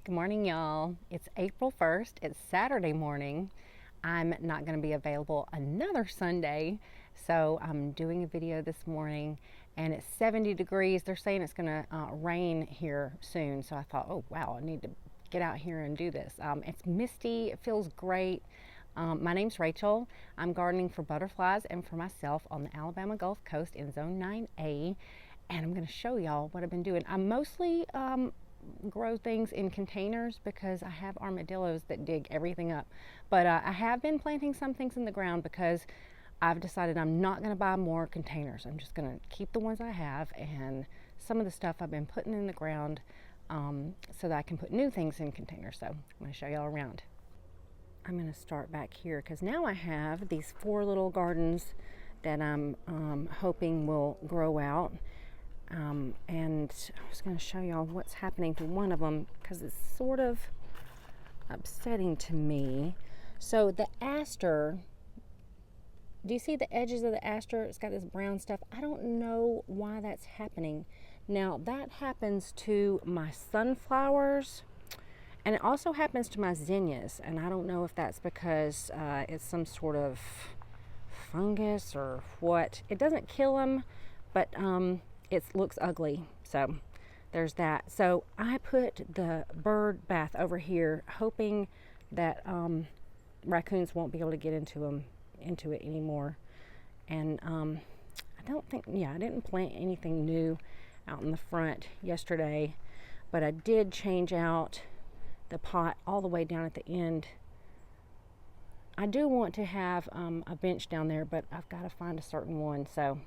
Good morning, y'all. It's April 1st. It's Saturday morning. I'm not going to be available another Sunday, so I'm doing a video this morning, and it's 70 degrees. They're saying it's going to rain here soon, so I thought, oh wow, I need to get out here and do this. It's misty. It feels great. My name's Rachel. I'm gardening for butterflies and for myself on the Alabama Gulf Coast in Zone 9A, and I'm going to show y'all what I've been doing. I mostly grow things in containers because I have armadillos that dig everything up. But I have been planting some things in the ground because I've decided I'm not going to buy more containers. I'm just going to keep the ones I have, and some of the stuff I've been putting in the ground so that I can put new things in containers. So I'm going to show y'all around. I'm going to start back here because now I have these 4 little gardens that I'm hoping will grow out. And I was going to show y'all what's happening to one of them because it's sort of upsetting to me. So the aster, do you see the edges of the aster? It's got this brown stuff. I don't know why that's happening. Now that happens to my sunflowers, and it also happens to my zinnias, and I don't know if that's because it's some sort of fungus or what. It doesn't kill them, but it looks ugly. So there's that. So I put the bird bath over here, hoping that raccoons won't be able to get into it anymore. And I didn't plant anything new out in the front yesterday, but I did change out the pot all the way down at the end. I do want to have a bench down there, but I've got to find a certain one. So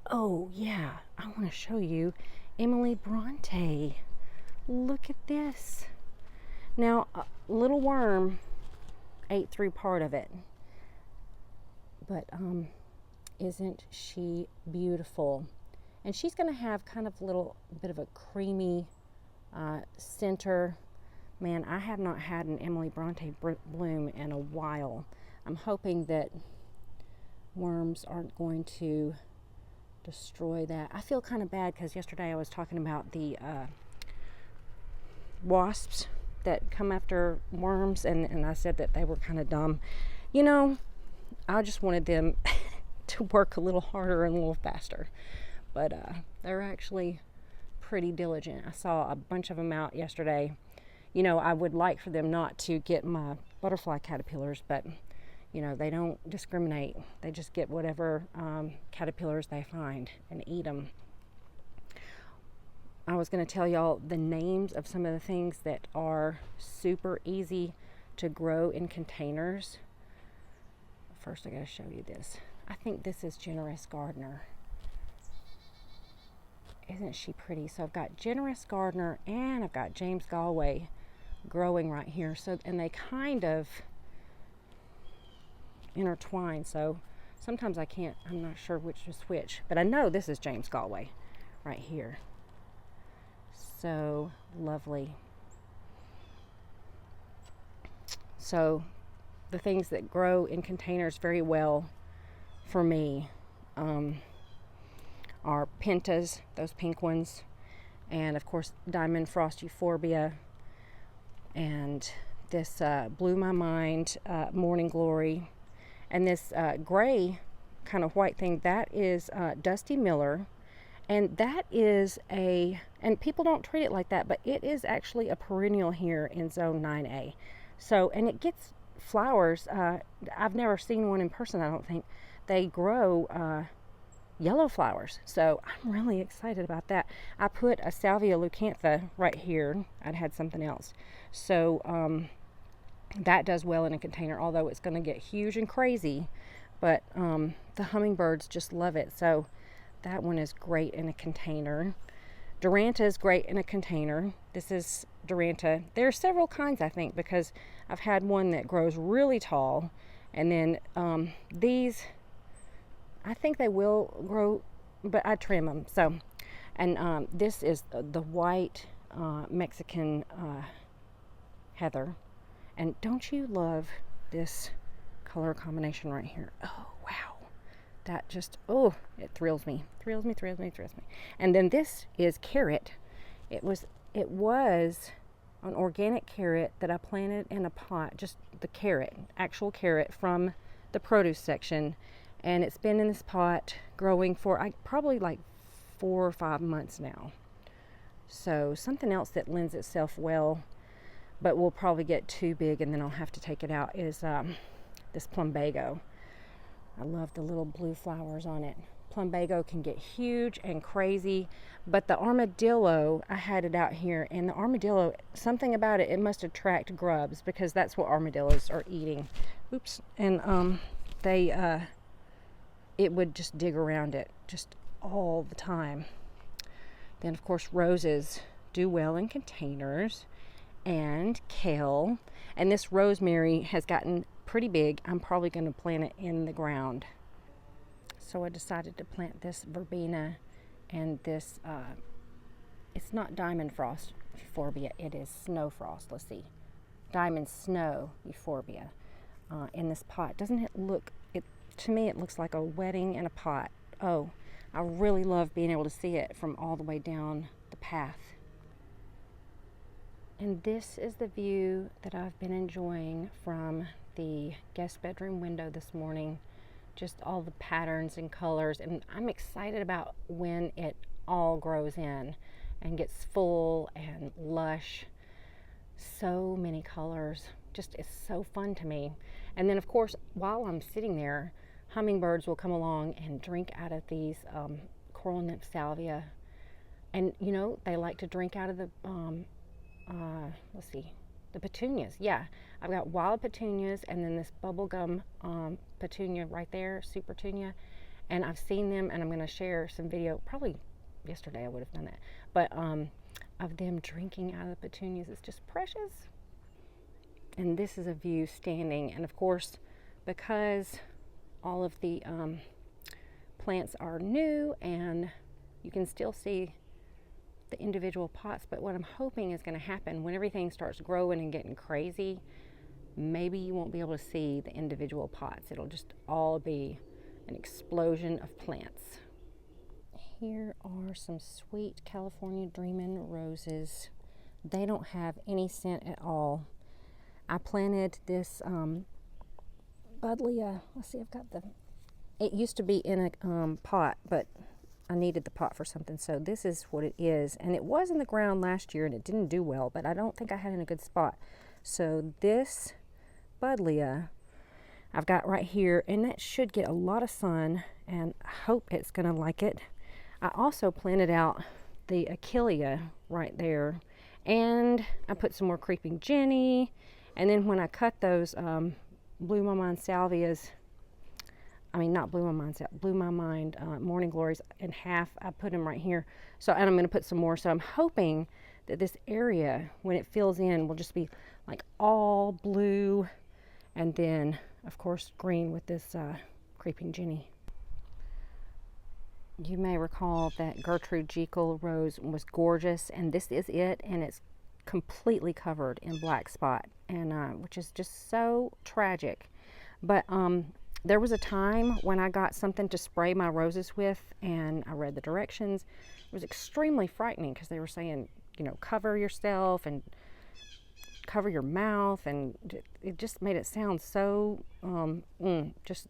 oh yeah, I want to show you Emily Bronte. Look at this. Now, a little worm ate through part of it, but isn't she beautiful? And she's going to have kind of a little bit of a creamy center. Man, I have not had an Emily Bronte bloom in a while. I'm hoping that worms aren't going to destroy that. I feel kind of bad because yesterday I was talking about the wasps that come after worms, and I said that they were kind of dumb. You know, I just wanted them to work a little harder and a little faster, but they're actually pretty diligent. I saw a bunch of them out yesterday. You know, I would like for them not to get my butterfly caterpillars, but you know, they don't discriminate. They just get whatever caterpillars they find and eat them. I was going to tell y'all the names of some of the things that are super easy to grow in containers. First, I got to show you this. I think this is Generous Gardener. Isn't she pretty? So I've got Generous Gardener and I've got James Galway growing right here. So, and they kind of intertwined, so sometimes I'm not sure which is which, but I know this is James Galway right here. So lovely. So the things that grow in containers very well for me are pentas, those pink ones, and of course diamond frost euphorbia, and this blew my mind morning glory. And this gray kind of white thing, that is Dusty Miller. And that is and people don't treat it like that, but it is actually a perennial here in Zone 9A. So, and it gets flowers. I've never seen one in person, I don't think. They grow yellow flowers. So I'm really excited about that. I put a Salvia leucantha right here. I'd had something else. So, that does well in a container, although it's going to get huge and crazy, but the hummingbirds just love it. So that one is great in a container. Duranta is great in a container. This is Duranta. There are several kinds, I think, because I've had one that grows really tall, and then these, I think they will grow, but I trim them. So, and this is the white Mexican heather. And don't you love this color combination right here? Oh, wow. That just, oh, it thrills me. Thrills me. And then this is carrot. It was an organic carrot that I planted in a pot, just the carrot, actual carrot from the produce section. And it's been in this pot growing for probably like 4 or 5 months now. So something else that lends itself well, but will probably get too big and then I'll have to take it out, is this plumbago. I love the little blue flowers on it. Plumbago can get huge and crazy, but the armadillo, I had it out here, and the armadillo, something about it, it must attract grubs, because that's what armadillos are eating. Oops. And it would just dig around it just all the time. Then of course roses do well in containers, and kale, and this rosemary has gotten pretty big. I'm probably going to plant it in the ground. So I decided to plant this verbena and this, it's not diamond frost euphorbia, it is snow frost, let's see, diamond snow euphorbia in this pot. Doesn't it look, to me it looks like a wedding in a pot. Oh, I really love being able to see it from all the way down the path. And this is the view that I've been enjoying from the guest bedroom window this morning. Just all the patterns and colors, and I'm excited about when it all grows in and gets full and lush. So many colors, just it's so fun to me. And then of course, while I'm sitting there, hummingbirds will come along and drink out of these coral nymph salvia. And you know, they like to drink out of the let's see, the petunias. Yeah, I've got wild petunias and then this bubblegum petunia right there, super petunia. And I've seen them, and I'm going to share some video, probably yesterday I would have done that, but of them drinking out of the petunias. It's just precious. And this is a view standing, and of course, because all of the plants are new and you can still see the individual pots, but what I'm hoping is going to happen when everything starts growing and getting crazy, maybe you won't be able to see the individual pots. It'll just all be an explosion of plants. Here are some sweet California Dreamin' roses. They don't have any scent at all. I planted this buddleia. Let's see, I've got it used to be in a pot, but I needed the pot for something, so this is what it is. And it was in the ground last year and it didn't do well, but I don't think I had it in a good spot. So this buddleia I've got right here, and that should get a lot of sun, and I hope it's gonna like it. I also planted out the achillea right there, and I put some more creeping Jenny, and then when I cut those Blew My Mind salvias, I mean, not Blew My Mind, Blew My Mind Morning Glories in half. I put them right here. So, and I'm going to put some more. So I'm hoping that this area, when it fills in, will just be like all blue, and then, of course, green with this Creeping Jenny. You may recall that Gertrude Jekyll rose was gorgeous, and this is it, and it's completely covered in black spot, and which is just so tragic. But there was a time when I got something to spray my roses with, and I read the directions. It was extremely frightening because they were saying, you know, cover yourself and cover your mouth, and it just made it sound so just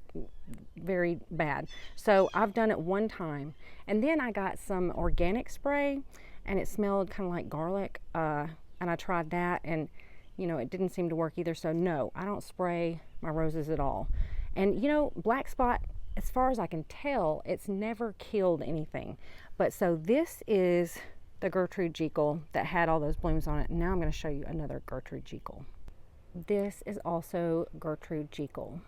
very bad. So I've done it one time, and then I got some organic spray, and it smelled kind of like garlic, and I tried that, and you know, it didn't seem to work either. So no, I don't spray my roses at all. And you know, black spot, as far as I can tell, it's never killed anything. But so this is the Gertrude Jekyll that had all those blooms on it. Now I'm going to show you another Gertrude Jekyll. This is also Gertrude Jekyll.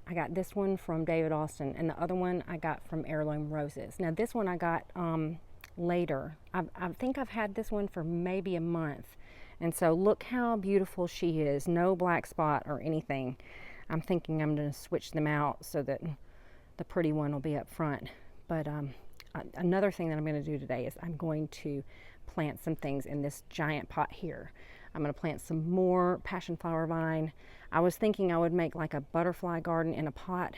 I got this one from David Austin, and the other one I got from Heirloom Roses. Now this one I got later. I think I've had this one for maybe a month. And so look how beautiful she is. No black spot or anything. I'm thinking I'm going to switch them out so that the pretty one will be up front. But another thing that I'm going to do today is I'm going to plant some things in this giant pot here. I'm going to plant some more passion flower vine. I was thinking I would make like a butterfly garden in a pot,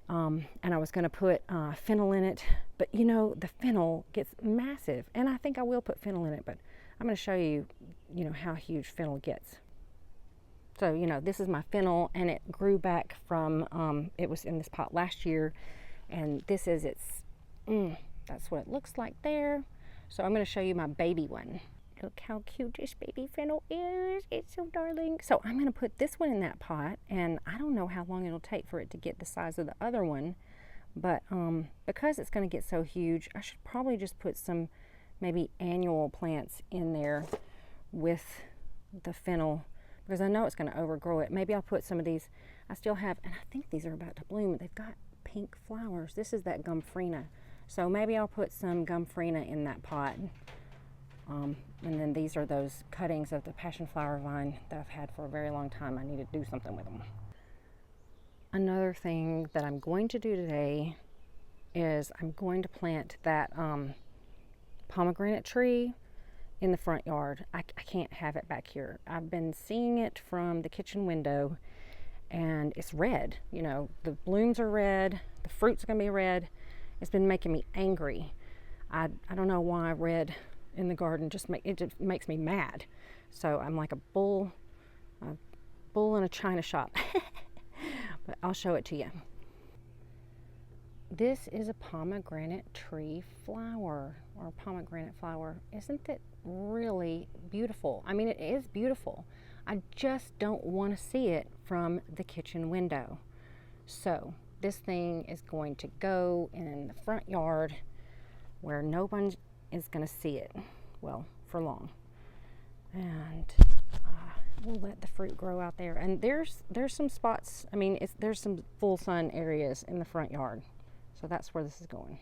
and I was going to put fennel in it. But you know, the fennel gets massive, and I think I will put fennel in it, but I'm going to show you, how huge fennel gets. So, this is my fennel, and it grew back from, it was in this pot last year, and this is that's what it looks like there. So I'm going to show you my baby one. Look how cute this baby fennel is. It's so darling. So I'm going to put this one in that pot, and I don't know how long it'll take for it to get the size of the other one, but because it's going to get so huge, I should probably just put some maybe annual plants in there with the fennel, because I know it's going to overgrow it. Maybe I'll put some of these. I still have, and I think these are about to bloom. They've got pink flowers. This is that Gumfrina. So maybe I'll put some Gumfrina in that pot. And then these are those cuttings of the passion flower vine that I've had for a very long time. I need to do something with them. Another thing that I'm going to do today is I'm going to plant that pomegranate tree in the front yard. I can't have it back here. I've been seeing it from the kitchen window, and it's red. The blooms are red, the fruits are going to be red. It's been making me angry. I don't know why red in the garden just makes me mad. So I'm like a bull in a china shop. But I'll show it to you. This is a pomegranate tree flower, or pomegranate flower. Isn't it really beautiful? I mean, it is beautiful. I just don't want to see it from the kitchen window. So this thing is going to go in the front yard where no one is going to see it, well, for long. And we'll let the fruit grow out there. And there's some spots, there's some full sun areas in the front yard. So that's where this is going.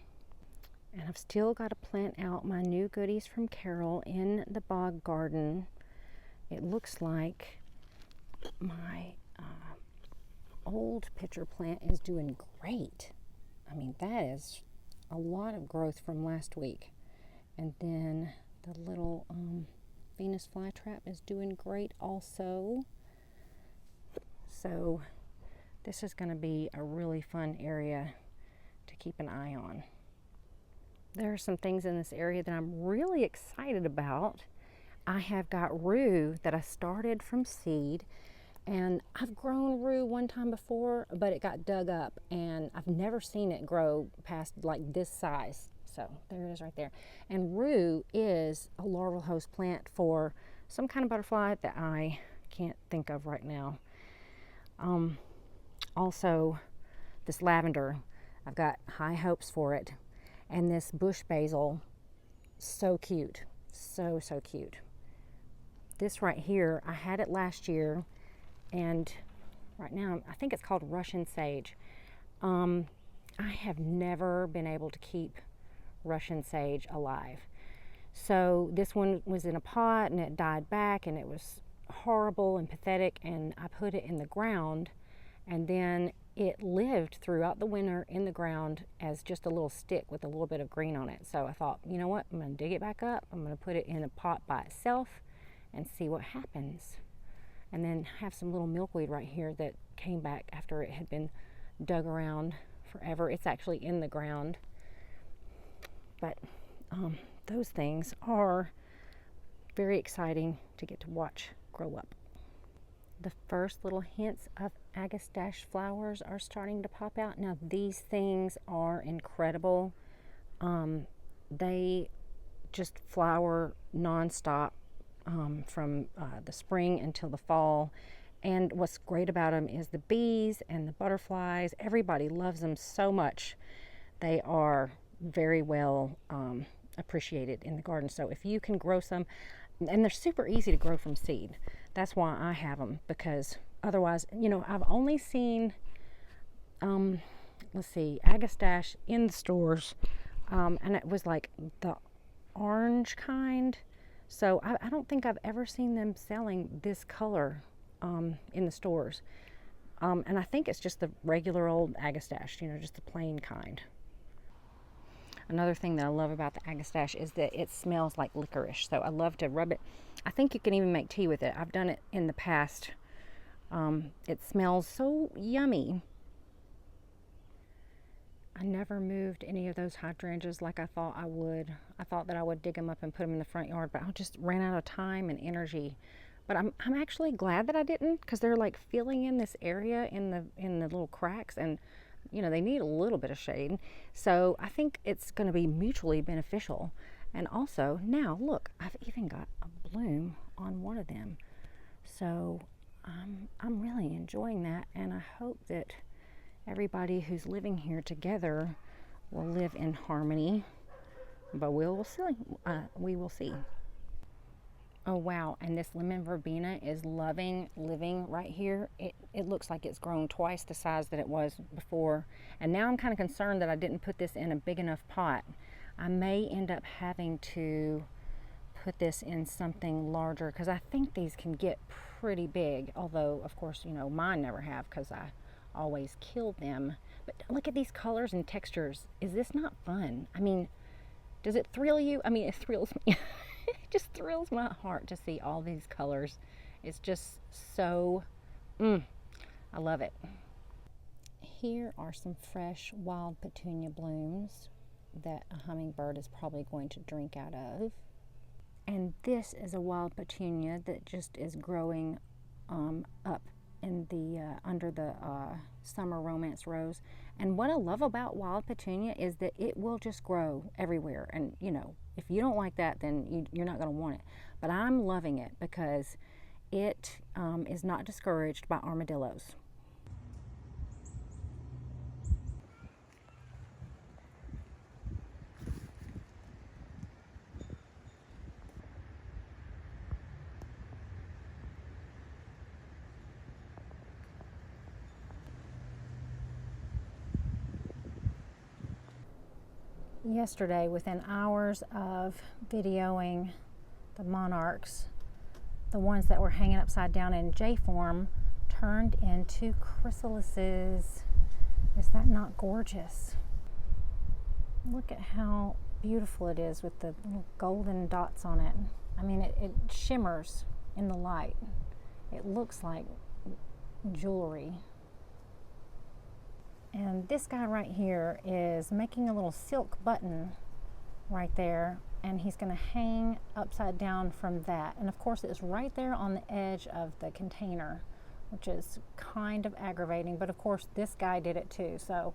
And I've still got to plant out my new goodies from Carol in the bog garden. It looks like my old pitcher plant is doing great. That is a lot of growth from last week. And then the little Venus flytrap is doing great also. So this is going to be a really fun area to keep an eye on. There are some things in this area that I'm really excited about. I have got rue that I started from seed, and I've grown rue one time before, but it got dug up, and I've never seen it grow past like this size. So there it is right there. And rue is a larval host plant for some kind of butterfly that I can't think of right now. Also, this lavender, I've got high hopes for it. And this bush basil, so cute, so cute. This right here, I had it last year, and right now I think it's called Russian sage. I have never been able to keep Russian sage alive. So this one was in a pot and it died back, and it was horrible and pathetic, and I put it in the ground, and then it lived throughout the winter in the ground as just a little stick with a little bit of green on it. So I thought, you know what, I'm going to dig it back up. I'm going to put it in a pot by itself and see what happens. And then have some little milkweed right here that came back after it had been dug around forever. It's actually in the ground. But those things are very exciting to get to watch grow up. The first little hints of agastache flowers are starting to pop out. Now these things are incredible. They just flower nonstop from the spring until the fall. And what's great about them is the bees and the butterflies. Everybody loves them so much. They are very well appreciated in the garden. So if you can grow some, and they're super easy to grow from seed. That's why I have them, because otherwise, I've only seen, agastache in the stores, and it was like the orange kind. So I don't think I've ever seen them selling this color in the stores. And I think it's just the regular old agastache, just the plain kind. Another thing that I love about the agastache is that it smells like licorice. So I love to rub it. I think you can even make tea with it. I've done it in the past. It smells so yummy. I I never moved any of those hydrangeas like I thought I would. I thought that I would dig them up and put them in the front yard, but I just ran out of time and energy. But I'm actually glad that I didn't, because they're like filling in this area in the little cracks, and you know, they need a little bit of shade. So I think it's going to be mutually beneficial. And also, now look, I've even got a bloom on one of them. So I'm really enjoying that, and I hope that everybody who's living here together will live in harmony. But we will see. We will see. Oh wow, and this lemon verbena is living right here. It looks like it's grown twice the size that it was before. And now I'm kind of concerned that I didn't put this in a big enough pot. I may end up having to put this in something larger, because I think these can get pretty big. Although, of course, you know, mine never have, because I always kill them. But look at these colors and textures. Is this not fun? I mean, does it thrill you? I mean, it thrills me. It just thrills my heart to see all these colors. It's just so, I love it. Here are some fresh wild petunia blooms that a hummingbird is probably going to drink out of. And this is a wild petunia that just is growing up in the under the summer romance rose. And what I love about wild petunia is that it will just grow everywhere. And you know, if you don't like that, then you're not going to want it. But I'm loving it because it is not discouraged by armadillos. Yesterday, within hours of videoing the monarchs, the ones that were hanging upside down in J form turned into chrysalises. Is that not gorgeous? Look at how beautiful it is with the little golden dots on it. I mean, it shimmers in the light. It looks like jewelry. And this guy right here is making a little silk button right there, and he's going to hang upside down from that. And of course, it's right there on the edge of the container, which is kind of aggravating. But of course, this guy did it too. So,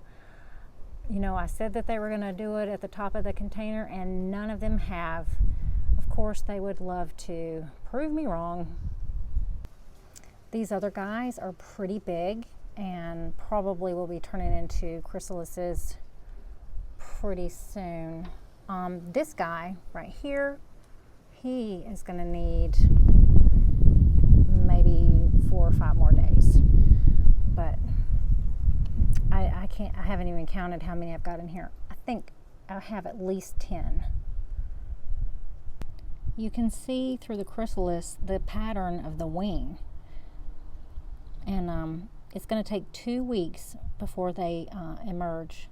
you know, I said that they were going to do it at the top of the container, and none of them have. Of course, they would love to prove me wrong. These other guys are pretty big and probably will be turning into chrysalises pretty soon. This guy right here, he is going to need maybe 4 or 5 more days. But I haven't even counted how many I've got in here. I think I have at least 10. You can see through the chrysalis the pattern of the wing. And it's going to take 2 weeks before they emerge.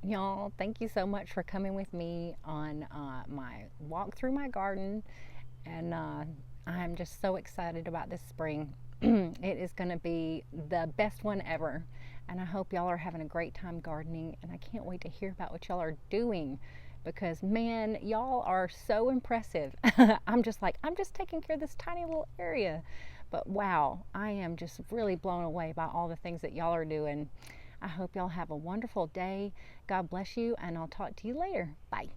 Y'all, thank you so much for coming with me on my walk through my garden. And I'm just so excited about this spring. It is going to be the best one ever. And I hope y'all are having a great time gardening. And I can't wait to hear about what y'all are doing, because man, y'all are so impressive. I'm just taking care of this tiny little area. But wow, I am just really blown away by all the things that y'all are doing. I hope y'all have a wonderful day. God bless you, and I'll talk to you later. Bye.